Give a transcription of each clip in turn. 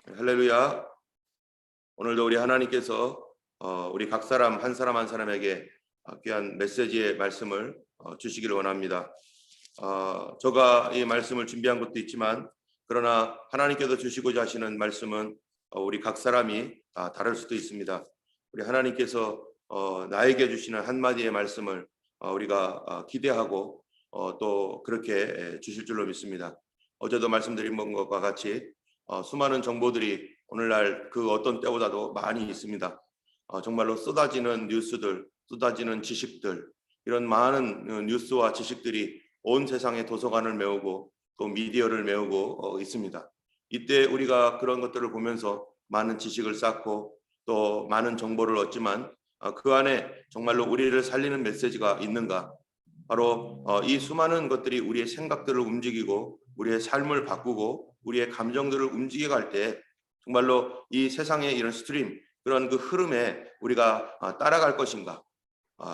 할렐루야. 오늘도 우리 하나님께서 우리 각 사람 한 사람 한 사람에게 귀한 메시지의 말씀을 주시기를 원합니다. 제가 이 말씀을 준비한 것도 있지만 그러나 하나님께서 주시고자 하시는 말씀은 우리 각 사람이 다를 수도 있습니다. 우리 하나님께서 나에게 주시는 한마디의 말씀을 우리가 기대하고 또 그렇게 주실 줄로 믿습니다. 어제도 말씀드린 것과 같이 수많은 정보들이 오늘날 그 어떤 때보다도 많이 있습니다. 정말로 쏟아지는 뉴스들, 쏟아지는 지식들, 이런 많은 뉴스와 지식들이 온 세상의 도서관을 메우고 또 미디어를 메우고 있습니다. 이때 우리가 그런 것들을 보면서 많은 지식을 쌓고 또 많은 정보를 얻지만 그 안에 정말로 우리를 살리는 메시지가 있는가? 바로 이 수많은 것들이 우리의 생각들을 움직이고 우리의 삶을 바꾸고 우리의 감정들을 움직여 갈 때 정말로 이 세상의 이런 스트림, 그런 그 흐름에 우리가 따라갈 것인가?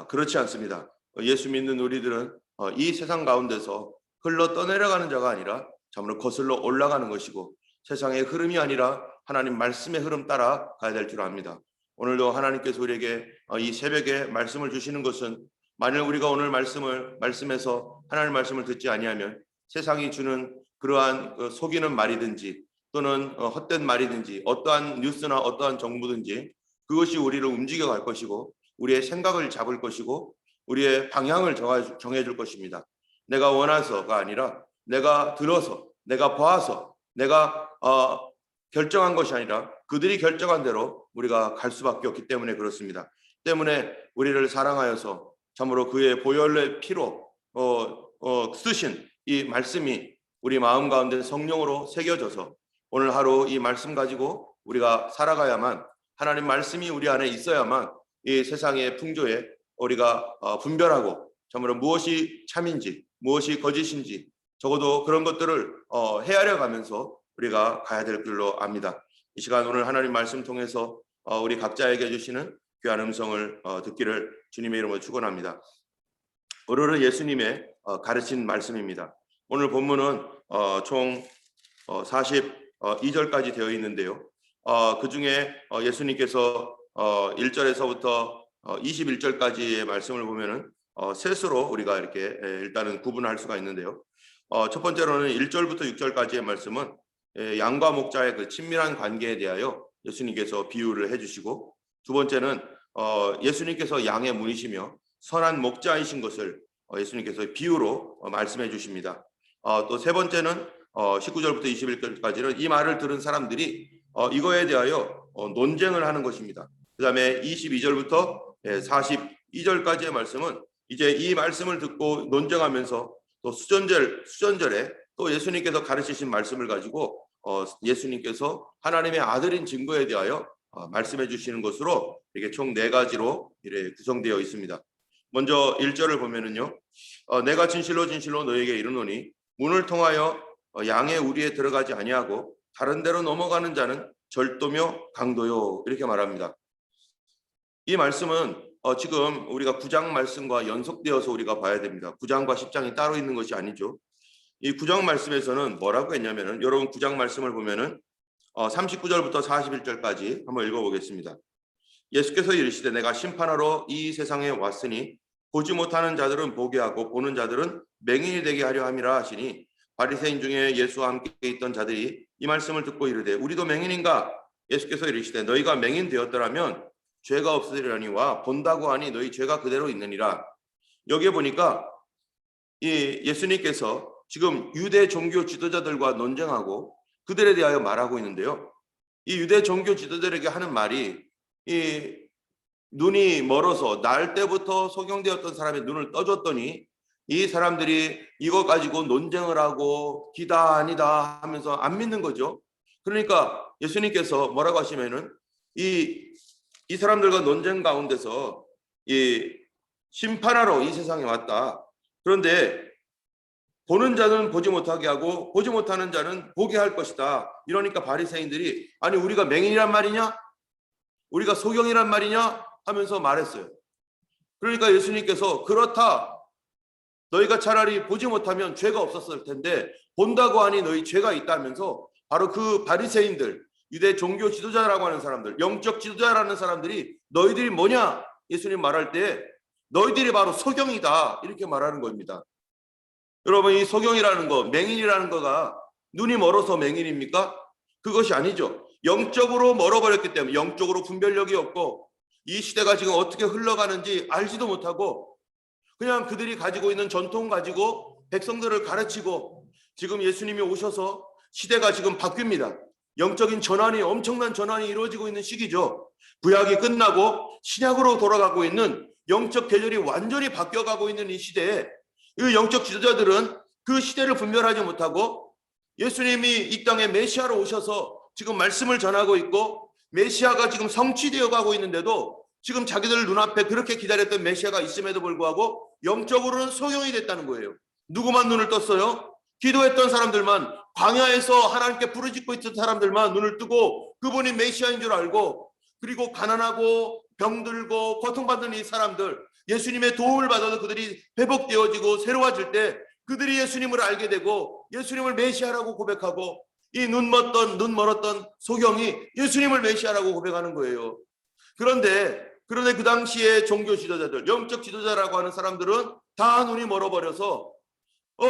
그렇지 않습니다. 예수 믿는 우리들은 이 세상 가운데서 흘러 떠내려가는 자가 아니라 참으로 거슬러 올라가는 것이고 세상의 흐름이 아니라 하나님 말씀의 흐름 따라 가야 될 줄 압니다. 오늘도 하나님께서 우리에게 이 새벽에 말씀을 주시는 것은 만일 우리가 오늘 말씀에서 하나님의 말씀을 듣지 아니하면 세상이 주는 그러한 속이는 말이든지 또는 헛된 말이든지 어떠한 뉴스나 어떠한 정보든지 그것이 우리를 움직여 갈 것이고 우리의 생각을 잡을 것이고 우리의 방향을 정해줄 것입니다. 내가 원해서가 아니라 내가 들어서 내가 봐서 내가 결정한 것이 아니라 그들이 결정한 대로 우리가 갈 수밖에 없기 때문에 그렇습니다. 때문에 우리를 사랑하여서 참으로 그의 보혈의 피로 쓰신 이 말씀이 우리 마음 가운데 성령으로 새겨져서 오늘 하루 이 말씀 가지고 우리가 살아가야만 하나님 말씀이 우리 안에 있어야만 이 세상의 풍조에 우리가 분별하고 참으로 무엇이 참인지 무엇이 거짓인지 적어도 그런 것들을 헤아려 가면서 우리가 가야 될 길로 압니다. 이 시간 오늘 하나님 말씀 통해서 우리 각자에게 주시는 귀한 음성을 듣기를 주님의 이름으로 축원합니다. 오늘은 예수님의 가르친 말씀입니다. 오늘 본문은 총 42절까지 되어 있는데요. 그 중에 예수님께서 1절에서부터 21절까지의 말씀을 보면은 셋으로 우리가 이렇게 일단은 구분할 수가 있는데요. 첫 번째로는 1절부터 6절까지의 말씀은 양과 목자의 그 친밀한 관계에 대하여 예수님께서 비유를 해주시고, 두 번째는 예수님께서 양의 문이시며 선한 목자이신 것을 예수님께서 비유로 말씀해 주십니다. 또 세 번째는 19절부터 21절까지는 이 말을 들은 사람들이 이거에 대하여 논쟁을 하는 것입니다. 그 다음에 22절부터 42절까지의 말씀은 이제 이 말씀을 듣고 논쟁하면서 또 수전절에 또 예수님께서 가르치신 말씀을 가지고 예수님께서 하나님의 아들인 증거에 대하여 말씀해 주시는 것으로 이게 총 4가지로 이렇게 구성되어 있습니다. 먼저 1절을 보면은요. 내가 진실로 진실로 너에게 이르노니 문을 통하여 양의 우리에 들어가지 아니하고 다른 데로 넘어가는 자는 절도며 강도요, 이렇게 말합니다. 이 말씀은 지금 우리가 9장 말씀과 연속되어서 우리가 봐야 됩니다. 9장과 10장이 따로 있는 것이 아니죠. 이 9장 말씀에서는 뭐라고 했냐면은, 여러분 9장 말씀을 보면은 39절부터 41절까지 한번 읽어보겠습니다. 예수께서 이르시되 내가 심판하러 이 세상에 왔으니 보지 못하는 자들은 보게 하고 보는 자들은 맹인이 되게 하려 함이라 하시니, 바리새인 중에 예수와 함께 있던 자들이 이 말씀을 듣고 이르되 우리도 맹인인가? 예수께서 이르시되 너희가 맹인 되었더라면 죄가 없으리라니와 본다고 하니 너희 죄가 그대로 있느니라. 여기에 보니까 이 예수님께서 지금 유대 종교 지도자들과 논쟁하고 그들에 대하여 말하고 있는데요. 이 유대 종교 지도자들에게 하는 말이, 이 눈이 멀어서 날 때부터 소경되었던 사람의 눈을 떠줬더니 이 사람들이 이거 가지고 논쟁을 하고 기다 아니다 하면서 안 믿는 거죠. 그러니까 예수님께서 뭐라고 하시면은 이 사람들과 논쟁 가운데서 이 심판하러 이 세상에 왔다. 그런데 보는 자는 보지 못하게 하고 보지 못하는 자는 보게 할 것이다. 이러니까 바리새인들이 아니 우리가 맹인이란 말이냐? 우리가 소경이란 말이냐? 하면서 말했어요. 그러니까 예수님께서 그렇다. 너희가 차라리 보지 못하면 죄가 없었을 텐데 본다고 하니 너희 죄가 있다면서 바로 그 바리새인들, 유대 종교 지도자라고 하는 사람들, 영적 지도자라는 사람들이 너희들이 뭐냐? 예수님 말할 때 너희들이 바로 소경이다 이렇게 말하는 겁니다. 여러분, 이 소경이라는 거, 맹인이라는 거가 눈이 멀어서 맹인입니까? 그것이 아니죠. 영적으로 멀어버렸기 때문에, 영적으로 분별력이 없고 이 시대가 지금 어떻게 흘러가는지 알지도 못하고 그냥 그들이 가지고 있는 전통 가지고 백성들을 가르치고, 지금 예수님이 오셔서 시대가 지금 바뀝니다. 영적인 전환이, 엄청난 전환이 이루어지고 있는 시기죠. 구약이 끝나고 신약으로 돌아가고 있는, 영적 계절이 완전히 바뀌어가고 있는 이 시대에 이 영적 지도자들은 그 시대를 분별하지 못하고 예수님이 이 땅에 메시아로 오셔서 지금 말씀을 전하고 있고 메시아가 지금 성취되어 가고 있는데도 지금 자기들 눈앞에 그렇게 기다렸던 메시아가 있음에도 불구하고 영적으로는 소경이 됐다는 거예요. 누구만 눈을 떴어요? 기도했던 사람들만, 광야에서 하나님께 부르짖고 있던 사람들만 눈을 뜨고 그분이 메시아인 줄 알고, 그리고 가난하고 병들고 고통받는 이 사람들, 예수님의 도움을 받아서 그들이 회복되어지고 새로워질 때 그들이 예수님을 알게 되고 예수님을 메시아라고 고백하고, 이 눈 멀었던 소경이 예수님을 메시아라고 고백하는 거예요. 그런데 그 당시에 종교 지도자들, 영적 지도자라고 하는 사람들은 다 눈이 멀어버려서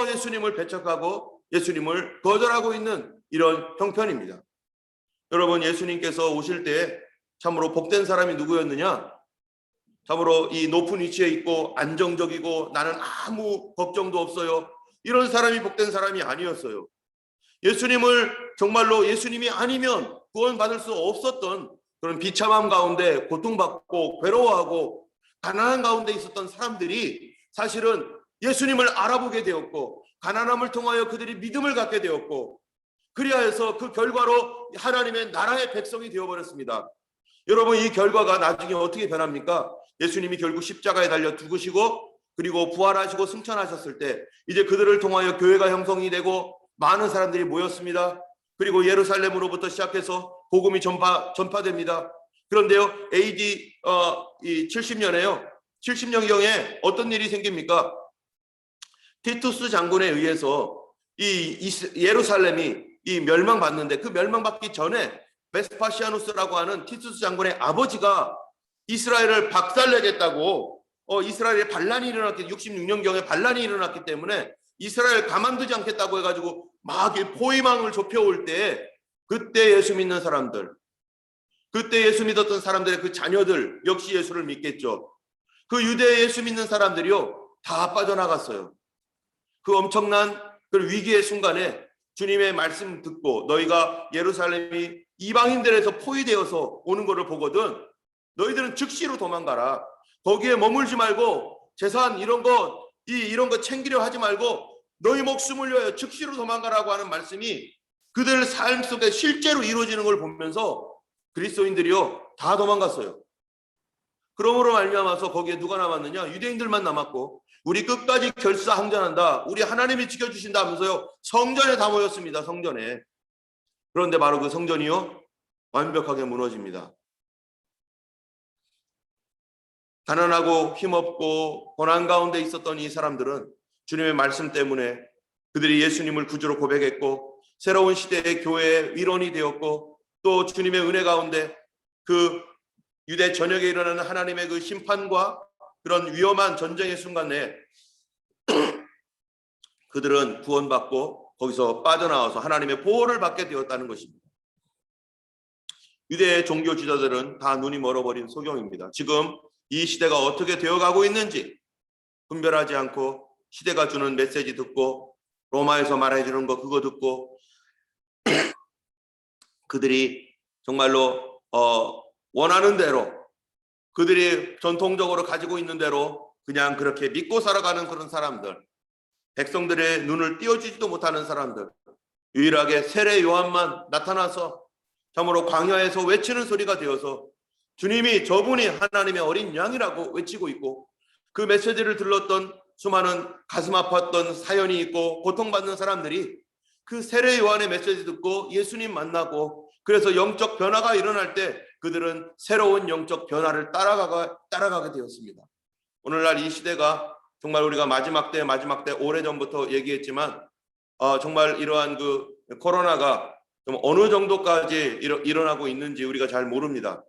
예수님을 배척하고 예수님을 거절하고 있는 이런 형편입니다. 여러분, 예수님께서 오실 때 참으로 복된 사람이 누구였느냐? 참으로 이 높은 위치에 있고 안정적이고 나는 아무 걱정도 없어요, 이런 사람이 복된 사람이 아니었어요. 예수님을 정말로 예수님이 아니면 구원받을 수 없었던 그런 비참함 가운데 고통받고 괴로워하고 가난한 가운데 있었던 사람들이 사실은 예수님을 알아보게 되었고, 가난함을 통하여 그들이 믿음을 갖게 되었고, 그리하여서 그 결과로 하나님의 나라의 백성이 되어버렸습니다. 여러분, 이 결과가 나중에 어떻게 변합니까? 예수님이 결국 십자가에 달려 죽으시고 그리고 부활하시고 승천하셨을 때 이제 그들을 통하여 교회가 형성이 되고 많은 사람들이 모였습니다. 그리고 예루살렘으로부터 시작해서 복음이 전파됩니다. 그런데요, AD 70년에요. 70년경에 어떤 일이 생깁니까? 티투스 장군에 의해서 이 예루살렘이 멸망받는데, 그 멸망받기 전에 베스파시아누스라고 하는 티투스 장군의 아버지가 이스라엘을 박살내겠다고, 이스라엘에 반란이 일어났기, 66년경에 반란이 일어났기 때문에 이스라엘 가만두지 않겠다고 해가지고 막 포위망을 좁혀올 때, 그때 예수 믿는 사람들, 그때 예수 믿었던 사람들의 그 자녀들 역시 예수를 믿겠죠. 그 유대 예수 믿는 사람들이요 다 빠져나갔어요. 그 엄청난 그 위기의 순간에 주님의 말씀 듣고, 너희가 예루살렘이 이방인들에서 포위되어서 오는 것을 보거든 너희들은 즉시로 도망가라. 거기에 머물지 말고 재산 이런 거 챙기려 하지 말고 너희 목숨을 위하여 즉시로 도망가라고 하는 말씀이 그들 삶 속에 실제로 이루어지는 걸 보면서 그리스도인들이요 다 도망갔어요. 그러므로 말미암아서 거기에 누가 남았느냐? 유대인들만 남았고, 우리 끝까지 결사항전한다, 우리 하나님이 지켜주신다 하면서요 성전에 다 모였습니다. 성전에. 그런데 바로 그 성전이요 완벽하게 무너집니다. 가난하고 힘없고 고난 가운데 있었던 이 사람들은 주님의 말씀 때문에 그들이 예수님을 구주로 고백했고, 새로운 시대의 교회의 위론이 되었고, 또 주님의 은혜 가운데 그 유대 전역에 일어나는 하나님의 그 심판과 그런 위험한 전쟁의 순간에 그들은 구원받고 거기서 빠져나와서 하나님의 보호를 받게 되었다는 것입니다. 유대의 종교 지도자들은 다 눈이 멀어버린 소경입니다. 지금 이 시대가 어떻게 되어가고 있는지 분별하지 않고 시대가 주는 메시지 듣고 로마에서 말해주는 거 그거 듣고 그들이 정말로 원하는 대로, 그들이 전통적으로 가지고 있는 대로 그냥 그렇게 믿고 살아가는 그런 사람들, 백성들의 눈을 띄워주지도 못하는 사람들, 유일하게 세례 요한만 나타나서 참으로 광야에서 외치는 소리가 되어서 주님이 저분이 하나님의 어린 양이라고 외치고 있고, 그 메시지를 들렀던 수많은 가슴 아팠던 사연이 있고 고통받는 사람들이 그 세례 요한의 메시지 듣고 예수님 만나고, 그래서 영적 변화가 일어날 때 그들은 새로운 영적 변화를 따라가게 되었습니다. 오늘날 이 시대가 정말 우리가 마지막 때 오래전부터 얘기했지만 정말 이러한 그 코로나가 좀 어느 정도까지 일어나고 있는지 우리가 잘 모릅니다.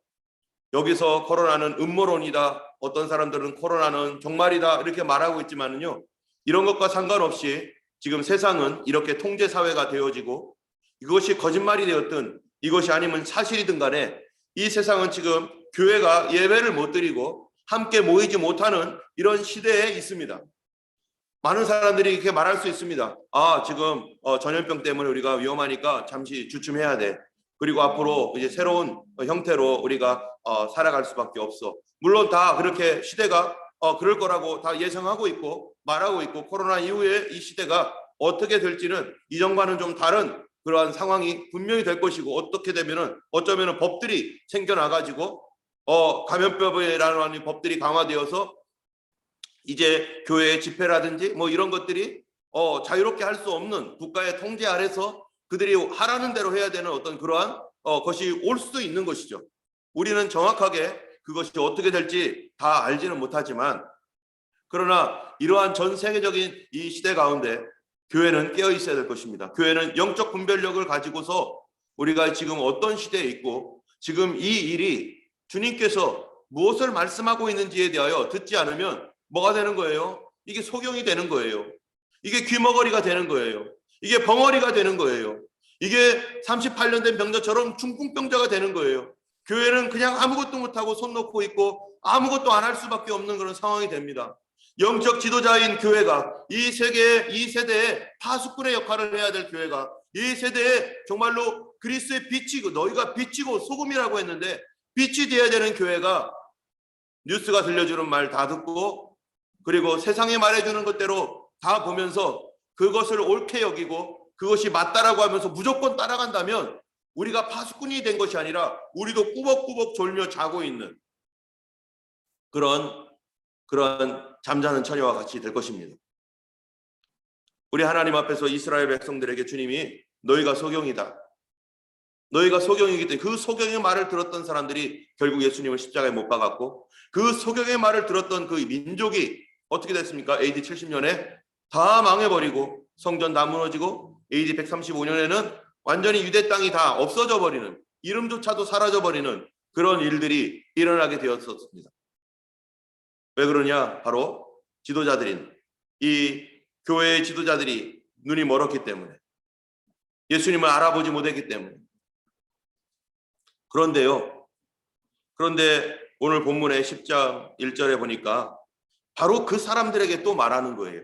여기서 코로나는 음모론이다, 어떤 사람들은 코로나는 정말이다 이렇게 말하고 있지만은요, 이런 것과 상관없이 지금 세상은 이렇게 통제 사회가 되어지고 이것이 거짓말이 되었든 이것이 아니면 사실이든 간에 이 세상은 지금 교회가 예배를 못 드리고 함께 모이지 못하는 이런 시대에 있습니다. 많은 사람들이 이렇게 말할 수 있습니다. 지금 전염병 때문에 우리가 위험하니까 잠시 주춤해야 돼. 그리고 앞으로 이제 새로운 형태로 우리가 살아갈 수밖에 없어. 물론 다 그렇게 시대가 그럴 거라고 다 예상하고 있고 말하고 있고, 코로나 이후에 이 시대가 어떻게 될지는 이전과는 좀 다른 그러한 상황이 분명히 될 것이고, 어떻게 되면은 어쩌면은 법들이 생겨나가지고 감염병이라는 법들이 강화되어서 이제 교회의 집회라든지 뭐 이런 것들이 자유롭게 할 수 없는 국가의 통제 아래서 그들이 하라는 대로 해야 되는 어떤 그러한 것이 올 수도 있는 것이죠. 우리는 정확하게 그것이 어떻게 될지 다 알지는 못하지만, 그러나 이러한 전 세계적인 이 시대 가운데 교회는 깨어 있어야 될 것입니다. 교회는 영적 분별력을 가지고서 우리가 지금 어떤 시대에 있고 지금 이 일이 주님께서 무엇을 말씀하고 있는지에 대하여 듣지 않으면 뭐가 되는 거예요? 이게 소경이 되는 거예요. 이게 귀머거리가 되는 거예요. 이게 벙어리가 되는 거예요. 이게 38년 된 병자처럼 중풍병자가 되는 거예요. 교회는 그냥 아무것도 못하고 손 놓고 있고 아무것도 안 할 수밖에 없는 그런 상황이 됩니다. 영적 지도자인 교회가 이 세대에 파수꾼의 역할을 해야 될 교회가, 이 세대에 정말로 그리스도의 빛이고, 너희가 빛이고 소금이라고 했는데 빛이 되어야 되는 교회가 뉴스가 들려주는 말 다 듣고, 그리고 세상이 말해주는 것대로 다 보면서 그것을 옳게 여기고 그것이 맞다라고 하면서 무조건 따라간다면 우리가 파수꾼이 된 것이 아니라 우리도 꾸벅꾸벅 졸며 자고 있는 그런 잠자는 처녀와 같이 될 것입니다. 우리 하나님 앞에서 이스라엘 백성들에게 주님이 너희가 소경이다, 너희가 소경이기 때문에, 그 소경의 말을 들었던 사람들이 결국 예수님을 십자가에 못 박았고, 그 소경의 말을 들었던 그 민족이 어떻게 됐습니까? AD 70년에 다 망해버리고 성전 다 무너지고 AD 135년에는 완전히 유대 땅이 다 없어져 버리는, 이름조차도 사라져 버리는 그런 일들이 일어나게 되었었습니다. 왜 그러냐? 바로 지도자들인 이 교회의 지도자들이 눈이 멀었기 때문에, 예수님을 알아보지 못했기 때문에. 그런데 오늘 본문의 10장 1절에 보니까 바로 그 사람들에게 또 말하는 거예요.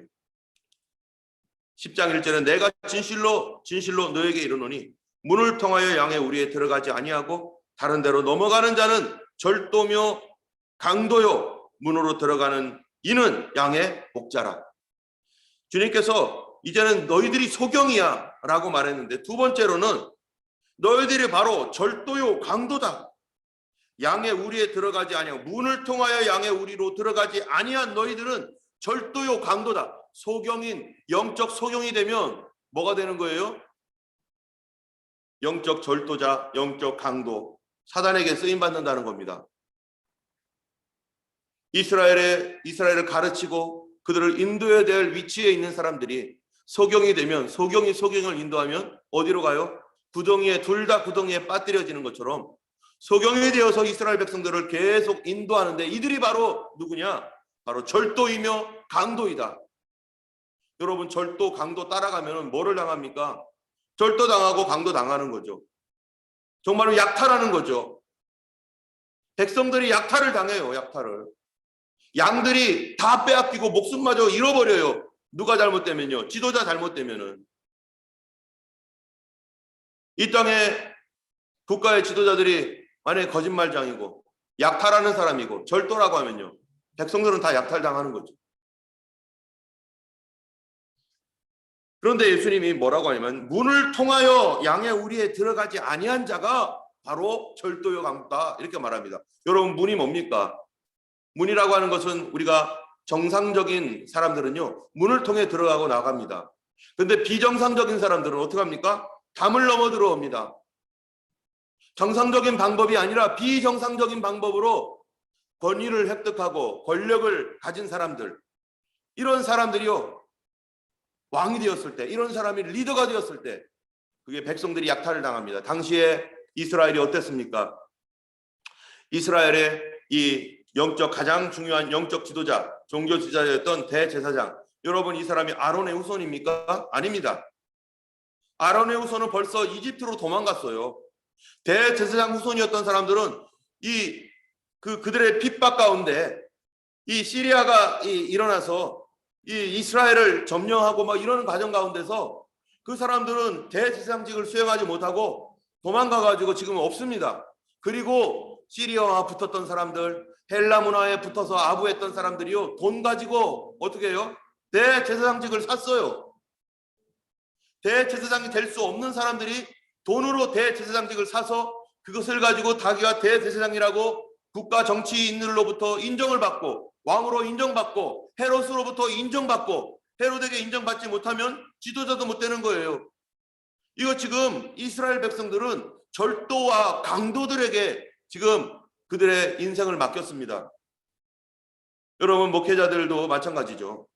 10장 1절에 내가 진실로 너에게 이르노니 문을 통하여 양의 우리에 들어가지 아니하고 다른 데로 넘어가는 자는 절도며 강도요, 문으로 들어가는 이는 양의 목자라. 주님께서 이제는 너희들이 소경이야 라고 말했는데, 두 번째로는 너희들이 바로 절도요, 강도다. 양의 우리에 들어가지 아니하고, 문을 통하여 양의 우리로 들어가지 아니한 너희들은 절도요, 강도다. 소경인, 영적 소경이 되면 뭐가 되는 거예요? 영적 절도자, 영적 강도, 사단에게 쓰임 받는다는 겁니다. 이스라엘을 가르치고 그들을 인도해야 될 위치에 있는 사람들이 소경이 되면, 소경이 소경을 인도하면 어디로 가요? 구덩이에, 둘 다 구덩이에 빠뜨려지는 것처럼 소경이 되어서 이스라엘 백성들을 계속 인도하는데, 이들이 바로 누구냐? 바로 절도이며 강도이다. 여러분, 절도, 강도 따라가면 뭐를 당합니까? 절도 당하고 강도 당하는 거죠. 정말로 약탈하는 거죠. 백성들이 약탈을 당해요. 약탈을. 양들이 다 빼앗기고 목숨마저 잃어버려요. 누가 잘못되면요? 지도자 잘못되면은. 이 땅에 국가의 지도자들이 만약에 거짓말장이고 약탈하는 사람이고 절도라고 하면요, 백성들은 다 약탈당하는 거죠. 그런데 예수님이 뭐라고 하냐면 문을 통하여 양의 우리에 들어가지 아니한 자가 바로 절도요, 강도다 이렇게 말합니다. 여러분, 문이 뭡니까? 문이라고 하는 것은 우리가 정상적인 사람들은요, 문을 통해 들어가고 나갑니다. 그런데 비정상적인 사람들은 어떻게 합니까? 담을 넘어 들어옵니다. 정상적인 방법이 아니라 비정상적인 방법으로 권위를 획득하고 권력을 가진 사람들, 이런 사람들이요, 왕이 되었을 때, 이런 사람이 리더가 되었을 때 그게 백성들이 약탈을 당합니다. 당시에 이스라엘이 어땠습니까? 이스라엘의 이 가장 중요한 영적 지도자, 종교 지도자였던 대제사장. 여러분, 이 사람이 아론의 후손입니까? 아닙니다. 아론의 후손은 벌써 이집트로 도망갔어요. 대제사장 후손이었던 사람들은 그들의 핍박 가운데 이 시리아가 일어나서 이 이스라엘을 점령하고 막 이러는 과정 가운데서 그 사람들은 대제사장직을 수행하지 못하고 도망가 가지고 지금 없습니다. 그리고 시리아와 붙었던 사람들, 헬라 문화에 붙어서 아부했던 사람들이요, 돈 가지고 어떻게 해요? 대제사장직을 샀어요. 대제사장이 될 수 없는 사람들이 돈으로 대제사장직을 사서 그것을 가지고 자기가 대제사장이라고 국가 정치인들로부터 인정을 받고, 왕으로 인정받고, 헤롯으로부터 인정받고, 헤롯에게 인정받지 못하면 지도자도 못 되는 거예요. 이거 지금 이스라엘 백성들은 절도와 강도들에게 지금 그들의 인생을 맡겼습니다. 여러분, 목회자들도 마찬가지죠.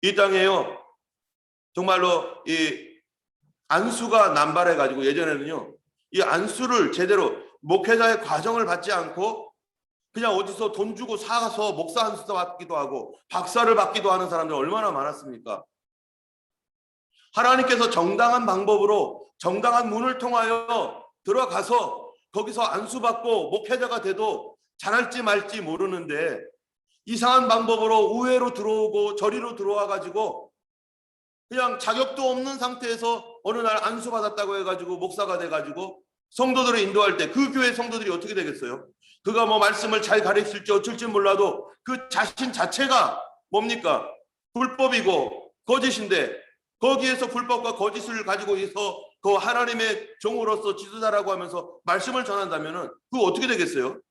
이 땅에요, 정말로 이 안수가 남발해 가지고, 예전에는요 이 안수를 제대로 목회자의 과정을 받지 않고 그냥 어디서 돈 주고 사가서 목사 안수 받기도 하고 박사를 받기도 하는 사람들 얼마나 많았습니까? 하나님께서 정당한 방법으로 정당한 문을 통하여 들어가서 거기서 안수받고 목회자가 돼도 잘할지 말지 모르는데, 이상한 방법으로 우회로 들어오고 저리로 들어와 가지고 그냥 자격도 없는 상태에서 어느 날 안수받았다고 해가지고 목사가 돼가지고 성도들을 인도할 때 그 교회 성도들이 어떻게 되겠어요? 그가 뭐 말씀을 잘 가르칠지 어쩔지 몰라도 그 자신 자체가 뭡니까? 불법이고 거짓인데, 거기에서 불법과 거짓을 가지고 있어 그 하나님의 종으로서 지도자라고 하면서 말씀을 전한다면은 그거 어떻게 되겠어요?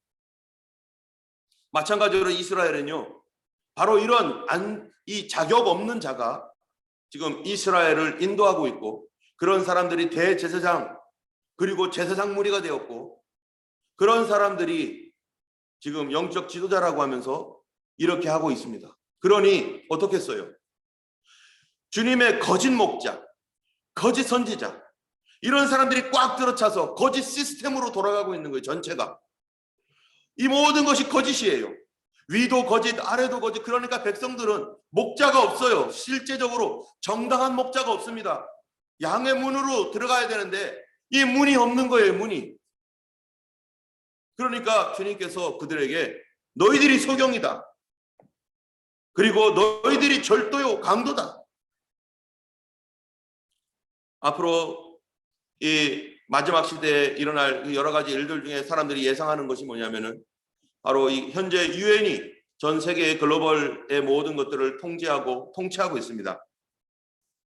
마찬가지로 이스라엘은요, 바로 이런 이 자격 없는 자가 지금 이스라엘을 인도하고 있고, 그런 사람들이 대제사장 그리고 제사장 무리가 되었고, 그런 사람들이 지금 영적 지도자라고 하면서 이렇게 하고 있습니다. 그러니 어떻겠어요? 주님의 거짓 목자, 거짓 선지자, 이런 사람들이 꽉 들어차서 거짓 시스템으로 돌아가고 있는 거예요. 전체가. 이 모든 것이 거짓이에요. 위도 거짓, 아래도 거짓. 그러니까 백성들은 목자가 없어요. 실제적으로 정당한 목자가 없습니다. 양의 문으로 들어가야 되는데 이 문이 없는 거예요. 문이. 그러니까 주님께서 그들에게 너희들이 소경이다, 그리고 너희들이 절도요 강도다. 앞으로 이 마지막 시대에 일어날 여러 가지 일들 중에 사람들이 예상하는 것이 뭐냐면은 바로 이 현재 유엔이 전 세계의 글로벌의 모든 것들을 통치하고 있습니다.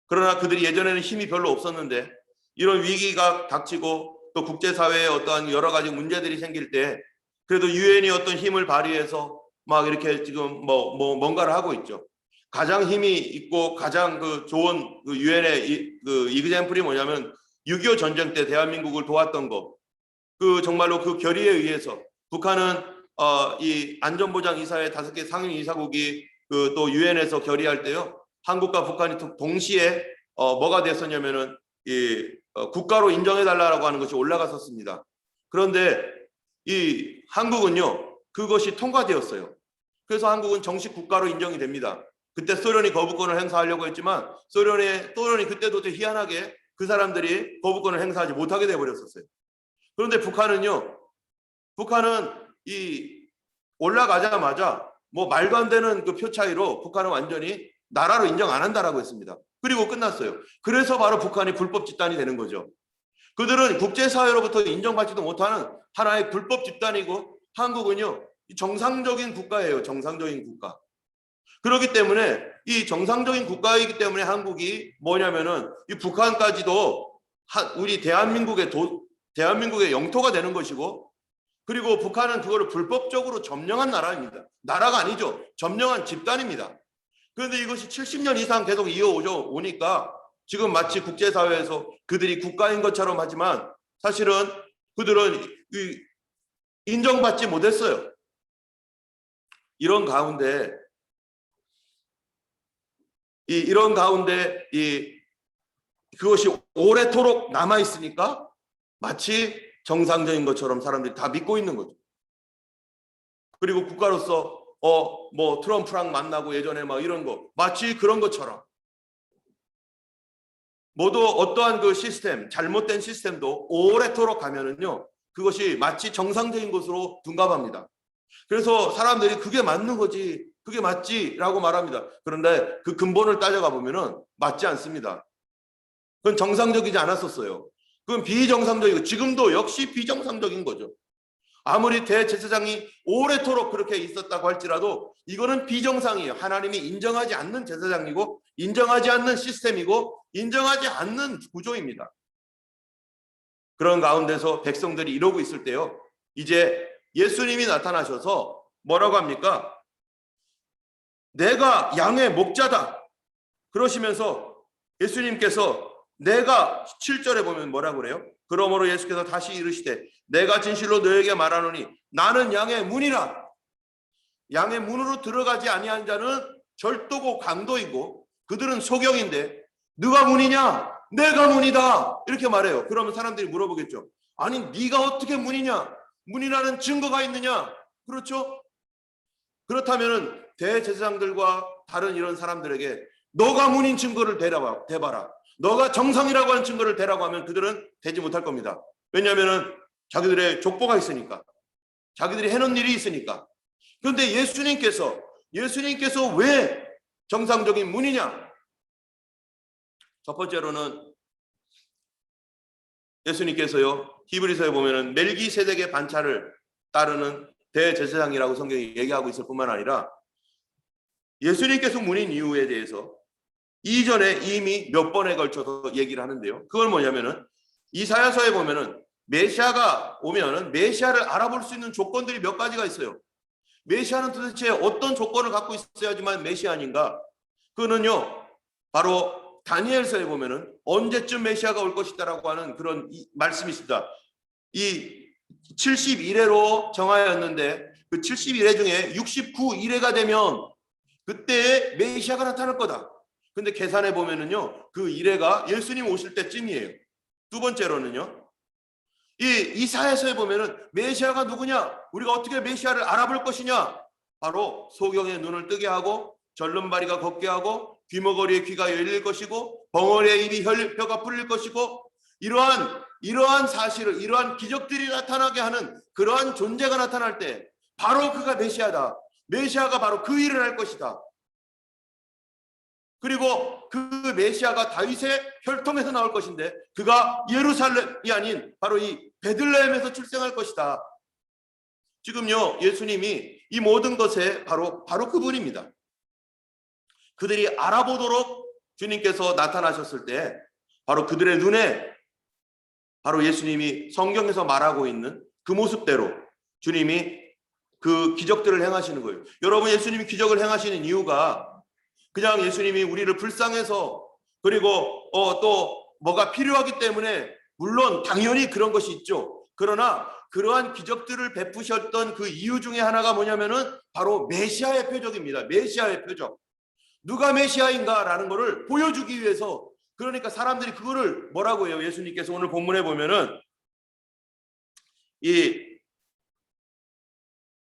그러나 그들이 예전에는 힘이 별로 없었는데 이런 위기가 닥치고 또 국제사회에 어떠한 여러 가지 문제들이 생길 때 그래도 유엔이 어떤 힘을 발휘해서 막 이렇게 지금 뭔가를 하고 있죠. 가장 힘이 있고 가장 좋은 유엔의 이그젬플이 뭐냐면 6.25 전쟁 때 대한민국을 도왔던 거. 정말로 그 결의에 의해서 북한은 이 안전보장이사회 5개 상임 이사국이 또 유엔에서 결의할 때요, 한국과 북한이 동시에 뭐가 됐었냐면은 국가로 인정해달라고 하는 것이 올라갔었습니다. 그런데 이 한국은요 그것이 통과되었어요. 그래서 한국은 정식 국가로 인정이 됩니다. 그때 소련이 거부권을 행사하려고 했지만 소련이 그때도 되게 희한하게 그 사람들이 거부권을 행사하지 못하게 돼버렸었어요. 그런데 북한은 이 올라가자마자 뭐 말도 안 되는 그 표 차이로 북한은 완전히 나라로 인정 안 한다라고 했습니다. 그리고 끝났어요. 그래서 바로 북한이 불법 집단이 되는 거죠. 그들은 국제사회로부터 인정받지도 못하는 하나의 불법 집단이고, 한국은요 정상적인 국가예요. 정상적인 국가. 그렇기 때문에 이 정상적인 국가이기 때문에 한국이 뭐냐면은 이 북한까지도 우리 대한민국의 영토가 되는 것이고, 그리고 북한은 그거를 불법적으로 점령한 나라입니다. 나라가 아니죠. 점령한 집단입니다. 그런데 이것이 70년 이상 계속 이어오니까 지금 마치 국제사회에서 그들이 국가인 것처럼 하지만 사실은 그들은 인정받지 못했어요. 이런 가운데 그것이 오래도록 남아 있으니까 마치 정상적인 것처럼 사람들이 다 믿고 있는 거죠. 그리고 국가로서 뭐 트럼프랑 만나고 예전에 막 이런 거 마치 그런 것처럼 모두 어떠한 그 시스템, 잘못된 시스템도 오래도록 가면은요, 그것이 마치 정상적인 것으로 둔갑합니다. 그래서 사람들이 그게 맞는 거지, 그게 맞지라고 말합니다. 그런데 그 근본을 따져가 보면은 맞지 않습니다. 그건 정상적이지 않았었어요. 그건 비정상적이고 지금도 역시 비정상적인 거죠. 아무리 대제사장이 오래도록 그렇게 있었다고 할지라도 이거는 비정상이에요. 하나님이 인정하지 않는 제사장이고 인정하지 않는 시스템이고 인정하지 않는 구조입니다. 그런 가운데서 백성들이 이러고 있을 때요, 이제 예수님이 나타나셔서 뭐라고 합니까? 내가 양의 목자다 그러시면서 예수님께서 내가 7절에 보면 뭐라고 그래요? 그러므로 예수께서 다시 이르시되 내가 진실로 너에게 말하노니 나는 양의 문이라. 양의 문으로 들어가지 아니한 자는 절도고 강도이고 그들은 소경인데 누가 문이냐? 내가 문이다 이렇게 말해요. 그러면 사람들이 물어보겠죠. 아니 네가 어떻게 문이냐? 문이라는 증거가 있느냐? 그렇죠? 그렇다면 대제사장들과 다른 이런 사람들에게 너가 문인 증거를 대봐라. 너가 정상이라고 하는 증거를 대라고 하면 그들은 되지 못할 겁니다. 왜냐하면 자기들의 족보가 있으니까, 자기들이 해놓은 일이 있으니까. 그런데 예수님께서 왜 정상적인 문이냐? 첫 번째로는 예수님께서요, 히브리서에 보면은 멜기세덱의 반차를 따르는 대제사장이라고 성경이 얘기하고 있을 뿐만 아니라 예수님께서 문인 이유에 대해서 이전에 이미 몇 번에 걸쳐서 얘기를 하는데요. 그건 뭐냐면은 이사야서에 보면은 메시아가 오면은 메시아를 알아볼 수 있는 조건들이 몇 가지가 있어요. 메시아는 도대체 어떤 조건을 갖고 있어야지만 메시아인가? 그거는요, 바로 다니엘서에 보면은 언제쯤 메시아가 올 것이다라고 하는 그런 말씀이 있습니다. 이 71회로 정하였는데 그 71회 중에 69일회가 되면 그때 메시아가 나타날 거다. 근데 계산해 보면은요, 그 일회가 예수님 오실 때쯤이에요. 두 번째로는요, 이 이사야서에 보면은 메시아가 누구냐? 우리가 어떻게 메시아를 알아볼 것이냐? 바로 소경의 눈을 뜨게 하고 절름발이가 걷게 하고 귀머거리의 귀가 열릴 것이고 벙어리의 입이 혀가 풀릴 것이고 이러한 사실을, 이러한 기적들이 나타나게 하는 그러한 존재가 나타날 때 바로 그가 메시아다. 메시아가 바로 그 일을 할 것이다. 그리고 그 메시아가 다윗의 혈통에서 나올 것인데 그가 예루살렘이 아닌 바로 이 베들레헴에서 출생할 것이다. 지금요, 예수님이 이 모든 것에 바로 그분입니다. 그들이 알아보도록 주님께서 나타나셨을 때 바로 그들의 눈에 바로 예수님이 성경에서 말하고 있는 그 모습대로 주님이 그 기적들을 행하시는 거예요. 여러분, 예수님이 기적을 행하시는 이유가 그냥 예수님이 우리를 불쌍해서 그리고 또 뭐가 필요하기 때문에, 물론 당연히 그런 것이 있죠. 그러나 그러한 기적들을 베푸셨던 그 이유 중에 하나가 뭐냐면은 바로 메시아의 표적입니다. 메시아의 표적. 누가 메시아인가라는 것을 보여주기 위해서. 그러니까 사람들이 그거를 뭐라고 해요? 예수님께서 오늘 본문에 보면은 이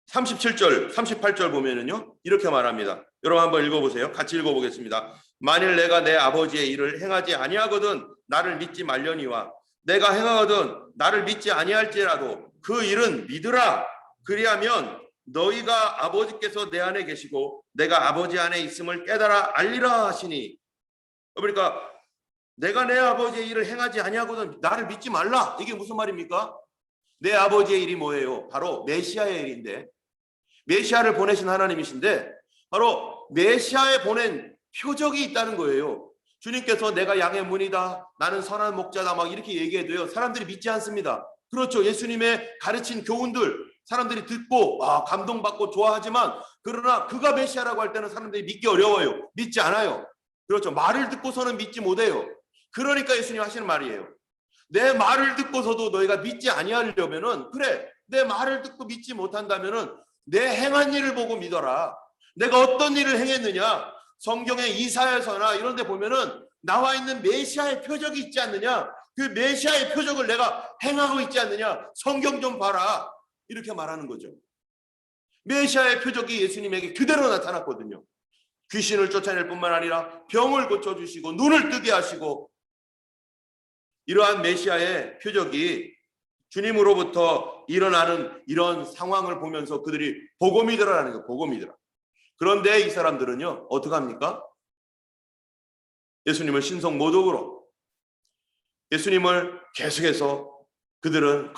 37절, 38절 보면은요, 이렇게 말합니다. 여러분 한번 읽어보세요. 같이 읽어보겠습니다. 만일 내가 내 아버지의 일을 행하지 아니하거든 나를 믿지 말려니와 내가 행하거든 나를 믿지 아니할지라도 그 일은 믿으라. 그리하면 너희가 아버지께서 내 안에 계시고 내가 아버지 안에 있음을 깨달아 알리라 하시니. 그러니까 내가 내 아버지의 일을 행하지 아니하거든 나를 믿지 말라. 이게 무슨 말입니까? 내 아버지의 일이 뭐예요? 바로 메시아의 일인데, 메시아를 보내신 하나님이신데 바로 메시아에 보낸 표적이 있다는 거예요. 주님께서 내가 양의 문이다, 나는 선한 목자다 막 이렇게 얘기해도요, 사람들이 믿지 않습니다. 그렇죠. 예수님의 가르친 교훈들 사람들이 듣고 감동받고 좋아하지만, 그러나 그가 메시아라고 할 때는 사람들이 믿기 어려워요. 믿지 않아요. 그렇죠. 말을 듣고서는 믿지 못해요. 그러니까 예수님 하시는 말이에요. 내 말을 듣고서도 너희가 믿지 아니하려면은, 그래, 내 말을 듣고 믿지 못한다면은 내 행한 일을 보고 믿어라. 내가 어떤 일을 행했느냐? 성경의 이사야서나 이런 데 보면은 나와 있는 메시아의 표적이 있지 않느냐? 그 메시아의 표적을 내가 행하고 있지 않느냐? 성경 좀 봐라. 이렇게 말하는 거죠. 메시아의 표적이 예수님에게 그대로 나타났거든요. 귀신을 쫓아낼 뿐만 아니라 병을 고쳐주시고 눈을 뜨게 하시고, 이러한 메시아의 표적이 주님으로부터 일어나는 이런 상황을 보면서 그들이 보고 믿으라는 거예요. 보고 믿으라. 그런데 이 사람들은요, 어떡합니까? 예수님을 신성 모독으로, 예수님을 계속해서 그들은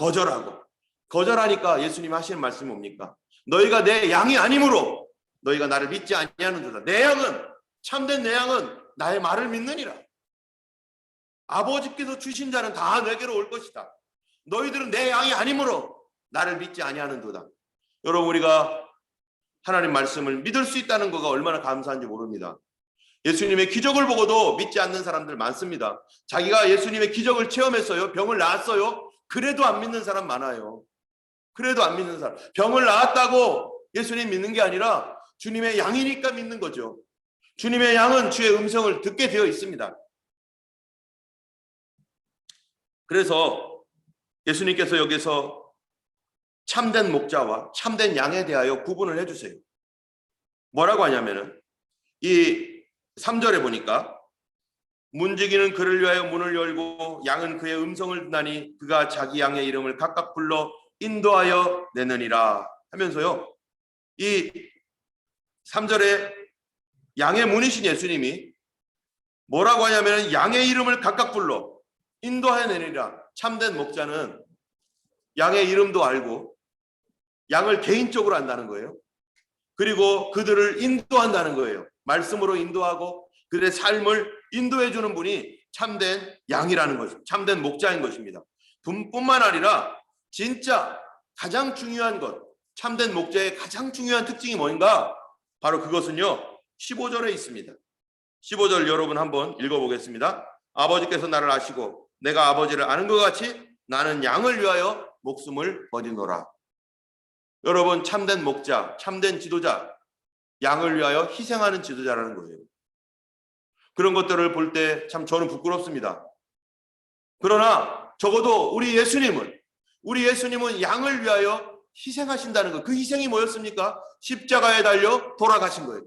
거절하니까 예수님이 하시는 말씀이 뭡니까? 너희가 내 양이 아니므로 너희가 나를 믿지 아니하는도다. 내 양은, 참된 내 양은 나의 말을 믿느니라. 아버지께서 주신 자는 다 내게로 올 것이다. 너희들은 내 양이 아니므로 나를 믿지 아니하는도다. 여러분, 우리가 하나님 말씀을 믿을 수 있다는 것가 얼마나 감사한지 모릅니다. 예수님의 기적을 보고도 믿지 않는 사람들 많습니다. 자기가 예수님의 기적을 체험했어요. 병을 나았어요. 그래도 안 믿는 사람 많아요. 그래도 안 믿는 사람. 병을 나았다고 예수님 믿는 게 아니라 주님의 양이니까 믿는 거죠. 주님의 양은 주의 음성을 듣게 되어 있습니다. 그래서 예수님께서 여기서 참된 목자와 참된 양에 대하여 구분을 해주세요. 뭐라고 하냐면은 이 3절에 보니까 문지기는 그를 위하여 문을 열고 양은 그의 음성을 듣나니 그가 자기 양의 이름을 각각 불러 인도하여 내느니라 하면서요, 이 3절에 양의 문이신 예수님이 뭐라고 하냐면 양의 이름을 각각 불러 인도하여 내느니라. 참된 목자는 양의 이름도 알고 양을 개인적으로 안다는 거예요. 그리고 그들을 인도한다는 거예요. 말씀으로 인도하고 그들의 삶을 인도해 주는 분이 참된 양이라는 것입니다. 참된 목자인 것입니다. 뿐만 아니라 진짜 가장 중요한 것, 참된 목자의 가장 중요한 특징이 뭔가? 바로 그것은요, 15절에 있습니다. 15절 여러분 한번 읽어보겠습니다. 아버지께서 나를 아시고 내가 아버지를 아는 것 같이 나는 양을 위하여 목숨을 버리노라. 여러분, 참된 목자, 참된 지도자, 양을 위하여 희생하는 지도자라는 거예요. 그런 것들을 볼 때 참 저는 부끄럽습니다. 그러나 적어도 우리 예수님은 양을 위하여 희생하신다는 것. 그 희생이 뭐였습니까? 십자가에 달려 돌아가신 거예요.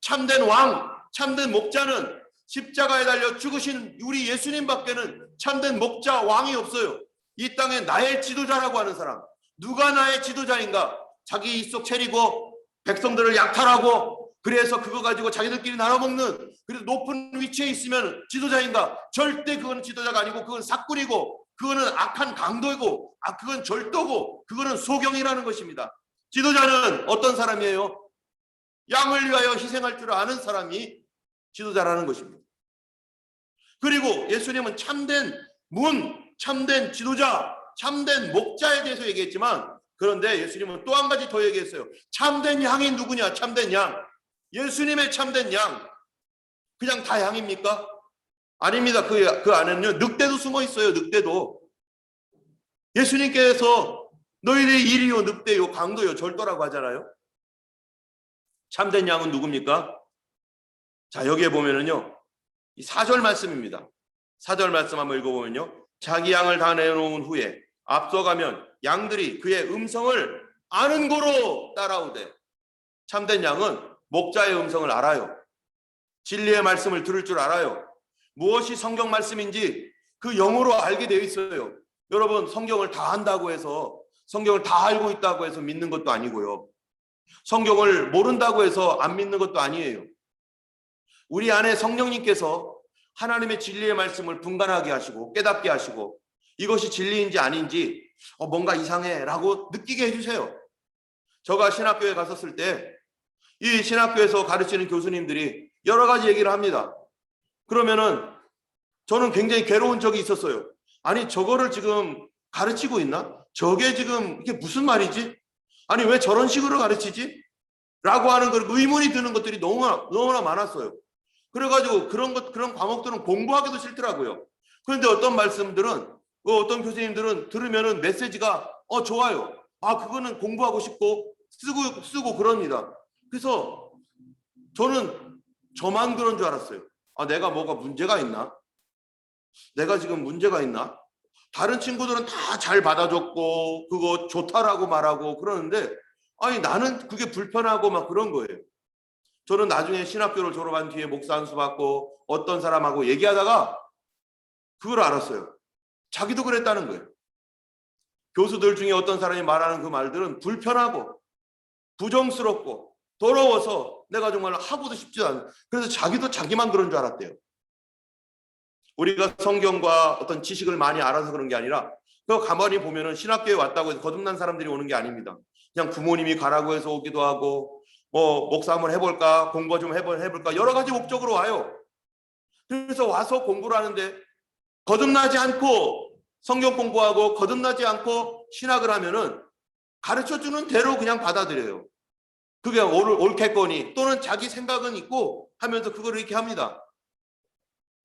참된 왕, 참된 목자는 십자가에 달려 죽으신 우리 예수님밖에는 참된 목자, 왕이 없어요. 이 땅에 나의 지도자라고 하는 사람. 누가 나의 지도자인가? 자기 입속 차리고 백성들을 약탈하고 그래서 그거 가지고 자기들끼리 나눠먹는, 그래서 높은 위치에 있으면 지도자인가? 절대 그건 지도자가 아니고 그건 사꾼이고 그거는 악한 강도이고 그건 절도고 그거는 소경이라는 것입니다. 지도자는 어떤 사람이에요? 양을 위하여 희생할 줄 아는 사람이 지도자라는 것입니다. 그리고 예수님은 참된 참된 지도자, 참된 목자에 대해서 얘기했지만, 그런데 예수님은 또 한 가지 더 얘기했어요. 참된 양이 누구냐? 참된 양. 예수님의 참된 양. 그냥 다 양입니까? 아닙니다. 그 안에는요, 늑대도 숨어 있어요. 늑대도. 예수님께서 너희들의 일이요, 늑대요, 강도요, 절도라고 하잖아요. 참된 양은 누굽니까? 자, 여기에 보면은요, 이 4절 말씀입니다. 4절 말씀 한번 읽어보면요, 자기 양을 다 내놓은 후에 앞서가면 양들이 그의 음성을 아는 고로 따라오되. 참된 양은 목자의 음성을 알아요. 진리의 말씀을 들을 줄 알아요. 무엇이 성경 말씀인지 그 영으로 알게 되어 있어요. 여러분, 성경을 다 안다고 해서, 성경을 다 알고 있다고 해서 믿는 것도 아니고요, 성경을 모른다고 해서 안 믿는 것도 아니에요. 우리 안에 성령님께서 하나님의 진리의 말씀을 분간하게 하시고 깨닫게 하시고 이것이 진리인지 아닌지 뭔가 이상해 라고 느끼게 해주세요. 제가 신학교에 갔었을 때 이 신학교에서 가르치는 교수님들이 여러 가지 얘기를 합니다. 그러면은 저는 굉장히 괴로운 적이 있었어요. 아니, 저거를 지금 가르치고 있나? 저게 지금 이게 무슨 말이지? 아니, 왜 저런 식으로 가르치지? 라고 하는 의문이 드는 것들이 너무나 많았어요. 그래가지고 그런 과목들은 공부하기도 싫더라고요. 그런데 어떤 말씀들은, 어떤 교수님들은 들으면은 메시지가 좋아요. 그거는 공부하고 싶고 쓰고 그럽니다. 그래서 저는 저만 그런 줄 알았어요. 내가 뭐가 문제가 있나? 내가 지금 문제가 있나? 다른 친구들은 다 잘 받아줬고 그거 좋다라고 말하고 그러는데 아니 나는 그게 불편하고 막 그런 거예요. 저는 나중에 신학교를 졸업한 뒤에 목사 안수 받고 어떤 사람하고 얘기하다가 그걸 알았어요. 자기도 그랬다는 거예요. 교수들 중에 어떤 사람이 말하는 그 말들은 불편하고 부정스럽고 더러워서 내가 정말 하고도 싶지도 않아요. 그래서 자기도 자기만 그런 줄 알았대요. 우리가 성경과 어떤 지식을 많이 알아서 그런 게 아니라 그 가만히 보면은 신학교에 왔다고 해서 거듭난 사람들이 오는 게 아닙니다. 그냥 부모님이 가라고 해서 오기도 하고 목사 한번 해볼까 공부 좀 해볼까 여러 가지 목적으로 와요. 그래서 와서 공부를 하는데 거듭나지 않고 성경 공부하고 거듭나지 않고 신학을 하면은 가르쳐주는 대로 그냥 받아들여요. 그게 옳겠거니 또는 자기 생각은 있고 하면서 그걸 이렇게 합니다.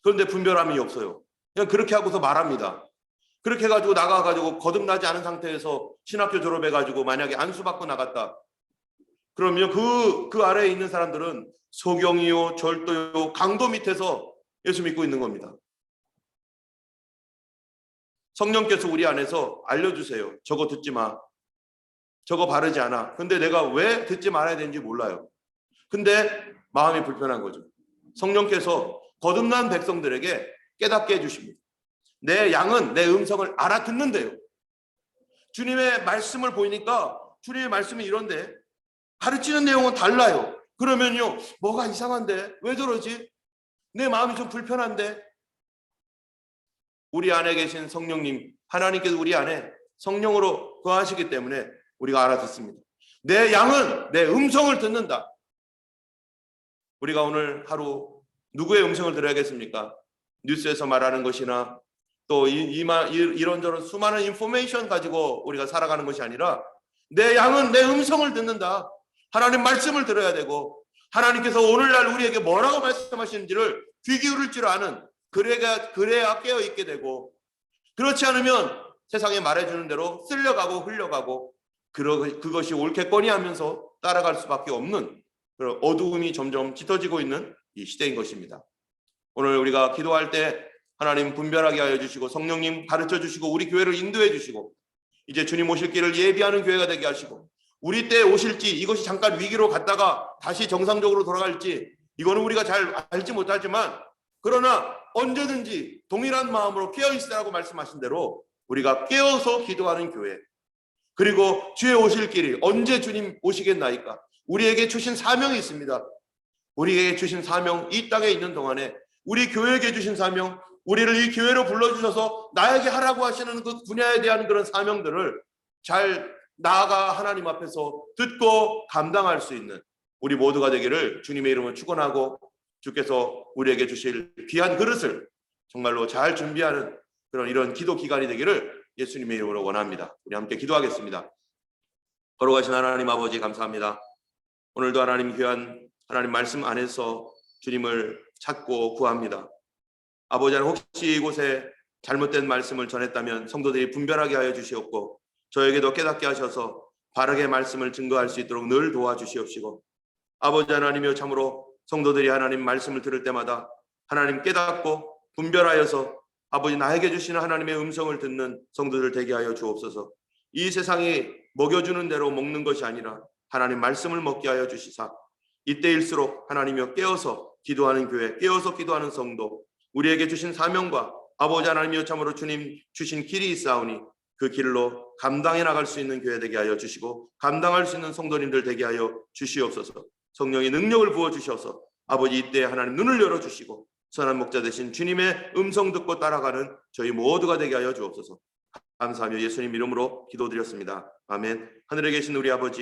그런데 분별함이 없어요. 그냥 그렇게 하고서 말합니다. 그렇게 해가지고 나가가지고 거듭나지 않은 상태에서 신학교 졸업해가지고 만약에 안수받고 나갔다. 그러면 그 아래에 있는 사람들은 소경이요, 절도요, 강도 밑에서 예수 믿고 있는 겁니다. 성령께서 우리 안에서 알려주세요. 저거 듣지 마. 저거 바르지 않아. 근데 내가 왜 듣지 말아야 되는지 몰라요. 근데 마음이 불편한 거죠. 성령께서 거듭난 백성들에게 깨닫게 해주십니다. 내 양은 내 음성을 알아듣는데요. 주님의 말씀을 보이니까 주님의 말씀이 이런데 가르치는 내용은 달라요. 그러면요, 뭐가 이상한데? 왜 저러지? 내 마음이 좀 불편한데? 우리 안에 계신 성령님, 하나님께서 우리 안에 성령으로 거하시기 때문에 우리가 알아듣습니다. 내 양은 내 음성을 듣는다. 우리가 오늘 하루 누구의 음성을 들어야겠습니까? 뉴스에서 말하는 것이나 또 이런저런 수많은 인포메이션 가지고 우리가 살아가는 것이 아니라 내 양은 내 음성을 듣는다. 하나님 말씀을 들어야 되고 하나님께서 오늘날 우리에게 뭐라고 말씀하시는지를 귀 기울일 줄 아는 그래야 깨어 있게 되고 그렇지 않으면 세상에 말해주는 대로 쓸려가고 흘려가고 그것이 옳겠거니 하면서 따라갈 수밖에 없는 그런 어두움이 점점 짙어지고 있는 이 시대인 것입니다. 오늘 우리가 기도할 때 하나님 분별하게 하여 주시고 성령님 가르쳐 주시고 우리 교회를 인도해 주시고 이제 주님 오실 길을 예비하는 교회가 되게 하시고 우리 때 오실지 이것이 잠깐 위기로 갔다가 다시 정상적으로 돌아갈지 이거는 우리가 잘 알지 못하지만 그러나 언제든지 동일한 마음으로 깨어있으라고 말씀하신 대로 우리가 깨어서 기도하는 교회 그리고 주의 오실 길이 언제 주님 오시겠나이까 우리에게 주신 사명이 있습니다. 우리에게 주신 사명 이 땅에 있는 동안에 우리 교회에게 주신 사명 우리를 이 교회로 불러주셔서 나에게 하라고 하시는 그 분야에 대한 그런 사명들을 잘 나아가 하나님 앞에서 듣고 감당할 수 있는 우리 모두가 되기를 주님의 이름으로 축원하고 주께서 우리에게 주실 귀한 그릇을 정말로 잘 준비하는 그런 이런 기도 기간이 되기를 예수님의 이름으로 원합니다. 우리 함께 기도하겠습니다. 걸어가신 하나님 아버지 감사합니다. 오늘도 하나님 귀한 하나님 말씀 안에서 주님을 찾고 구합니다. 아버지 하나님 혹시 이곳에 잘못된 말씀을 전했다면 성도들이 분별하게 하여 주시옵고 저에게도 깨닫게 하셔서 바르게 말씀을 증거할 수 있도록 늘 도와주시옵시고 아버지 하나님이여 참으로 성도들이 하나님 말씀을 들을 때마다 하나님 깨닫고 분별하여서 아버지 나에게 주시는 하나님의 음성을 듣는 성도들 되게 하여 주옵소서. 이 세상이 먹여주는 대로 먹는 것이 아니라 하나님 말씀을 먹게 하여 주시사 이때일수록 하나님이여 깨어서 기도하는 교회 깨어서 기도하는 성도 우리에게 주신 사명과 아버지 하나님이여 참으로 주님 주신 길이 있사오니 그 길로 감당해 나갈 수 있는 교회 되게 하여 주시고 감당할 수 있는 성도님들 되게 하여 주시옵소서. 성령의 능력을 부어주셔서 아버지 이때 하나님 눈을 열어주시고 선한 목자 되신 주님의 음성 듣고 따라가는 저희 모두가 되게 하여 주옵소서. 감사하며 예수님 이름으로 기도드렸습니다. 아멘. 하늘에 계신 우리 아버지